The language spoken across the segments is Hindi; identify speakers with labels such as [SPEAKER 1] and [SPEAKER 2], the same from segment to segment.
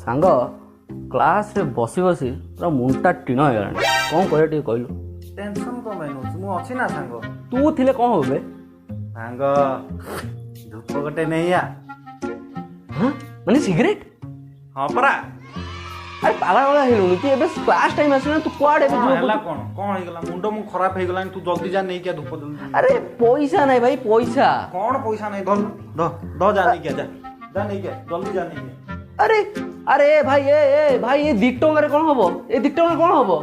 [SPEAKER 1] सांग क्लास रे बसी बसी पूरा मुंडा टीण हो गलानी कौन करे टे कहलु
[SPEAKER 2] टेंशन को मैं नु मु अछि ना सांग
[SPEAKER 1] तू थिले कौन होबे
[SPEAKER 2] सांग धूप गोटे नहीं आ
[SPEAKER 1] हां माने सिगरेट
[SPEAKER 2] हां परा
[SPEAKER 1] अरे पागल वाला हेलु तू एबे क्लास टाइम आसना तू कुआडे बे जो
[SPEAKER 2] हला कोन हे गला मुंडो मु खराब हे गलानी तू जल्दी जा नहीं क्या धूप जल्दी
[SPEAKER 1] अरे पैसा नहीं भाई पैसा
[SPEAKER 2] कौन पैसा नहीं दो जा नहीं क्या जा नहीं क्या जल्दी जा नहीं क्या
[SPEAKER 1] अरे अरे भाई ए भाई ये 2 टंका कौन हबो ए 2 टंका कौन हबो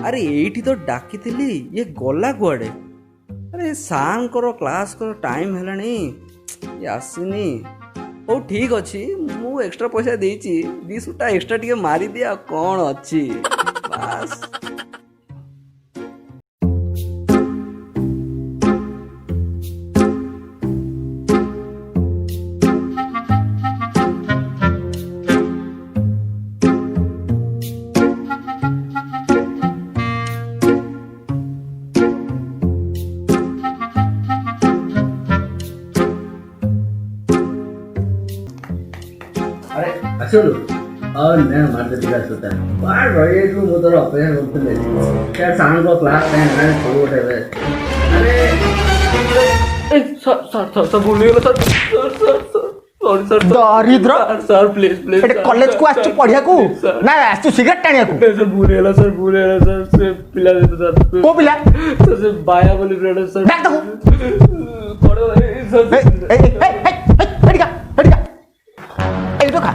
[SPEAKER 1] अरे एठी तो डाकी थिली ये गला कुआडे अरे सांग करो क्लास करो टाइम हेलानी ये आसीनी ओ ठीक अछि मु एक्स्ट्रा पैसा देइची 20 टा एक्स्ट्रा टिके मारी दिया कौन अछि बस
[SPEAKER 3] चलो और मैं मारते टिका सोता है बार रही है तू मोटर ऑपरेशन करते ले क्या सांग को क्लास में है छोड़ दे अरे
[SPEAKER 1] सर भूल गया सर सॉरी सर
[SPEAKER 4] दरिद्र
[SPEAKER 1] सर प्लीज
[SPEAKER 4] एटे कॉलेज को आछ पढिया को ना आछ सिगरेट टाणिया को
[SPEAKER 1] सर भूल गया सर से पिला दे सर
[SPEAKER 4] को पिला
[SPEAKER 1] सर से बाया बोली फ्रेंड सर
[SPEAKER 4] डाक दको
[SPEAKER 1] पड़ो सर
[SPEAKER 4] हेडिका ए तो खा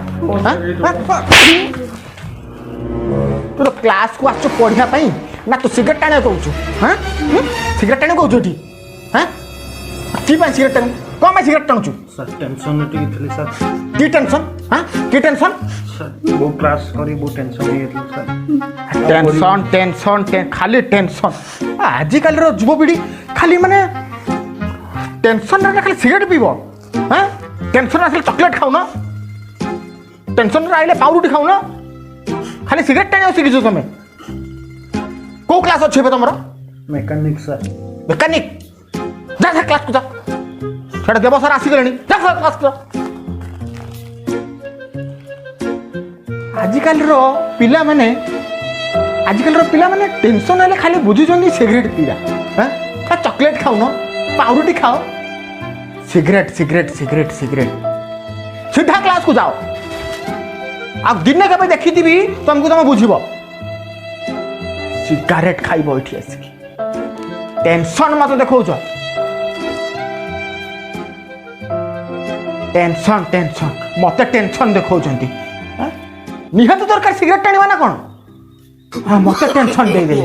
[SPEAKER 4] तू तो क्लास को आछ पढिया पई ना तू सिगरेट टाणिया कहू हां सिगरेट टाणिया कहू ठी हां की पई सिगरेट टाणू को मैं सिगरेट टाणू
[SPEAKER 2] सर टेंशन टी थली सर
[SPEAKER 4] की टेंशन हां की टेंशन
[SPEAKER 2] सर वो क्लास करी वो टेंशन नहीं है सर
[SPEAKER 4] टेंशन खाली टेंशन आजिकल रो युवपीढ़ी खाली माने टेंशन ना खाली सिगरेट पीबो हां टेंशन आसले चॉकलेट खाऊ ना टेंशन आइले पाउरुटी खाऊ ना खाली सिगरेट टाणी आसी किछो तमे को क्लास अछि बे तमरो
[SPEAKER 2] मैकेनिक सर
[SPEAKER 4] मैकेनिक जा क्लास को जा छड़ा देव सर आसी गलेनी जा क्लास को आजिकल रो पिला माने टेंशन आले खाली बुझु जंदी सिगरेट पीरा हां का चॉकलेट खाऊ ना पाउरुटी खाओ सिगरेट सीधा क्लास को जाओ आ दिन के देखी थी तुमको तुम बुझब सिगारेट खाइब ये आसिक टेंशन मत देखो टेंशन मत टेंशन देखो निहत दरकार सिगरेट टाणवा ना कौन हाँ मत टेंशन दे दे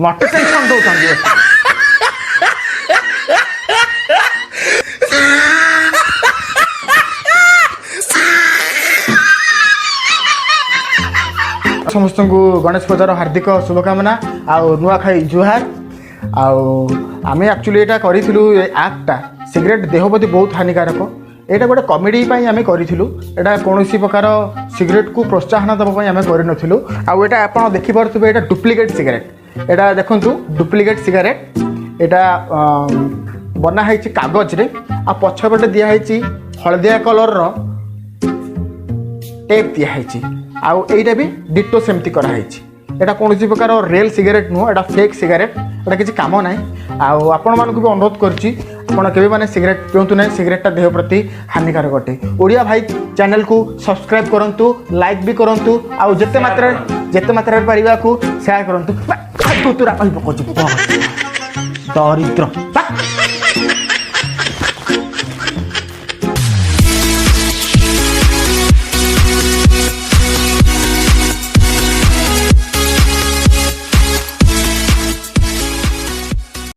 [SPEAKER 4] मत टेंशन दौरान समस्त को गणेश पूजार हार्दिक शुभकामना आउ नुआखाई जुहार आम एक्चुअली यहाँ करूँ एक्टा सिगरेट देह प्रति बहुत हानिकारक यहाँ गोटे कमेडी आम करूँ यहाँ कौन प्रकार सिगरेट को प्रोत्साहन देवाई आम करूँ आटा आप देखिपे यहाँ डुप्लिकेट सिगरेट यहाँ देखूँ डुप्लिकेट सिगरेट यहाँ बनाई कागज रे आ पछपटे दिखाई हलदिया कलर टेप दिखाई आउ एटा भी डिटो सेमती कराई एटा कौन प्रकार रियल सिगरेट नुह एटा फेक सिगरेट एटा किसी काम ना आपण मानक भी अनुरोध करुच्ची आपड़ के माने सिगरेट पिंतु ना सिगरेटा देह प्रति हानिकारक अटे ओडिया भाई चैनल को सब्सक्राइब करंतु लाइक भी करंतु आउ जेते मात्रा परिवा को शेयर करंतु तुरा कहि पकोची दरिद्र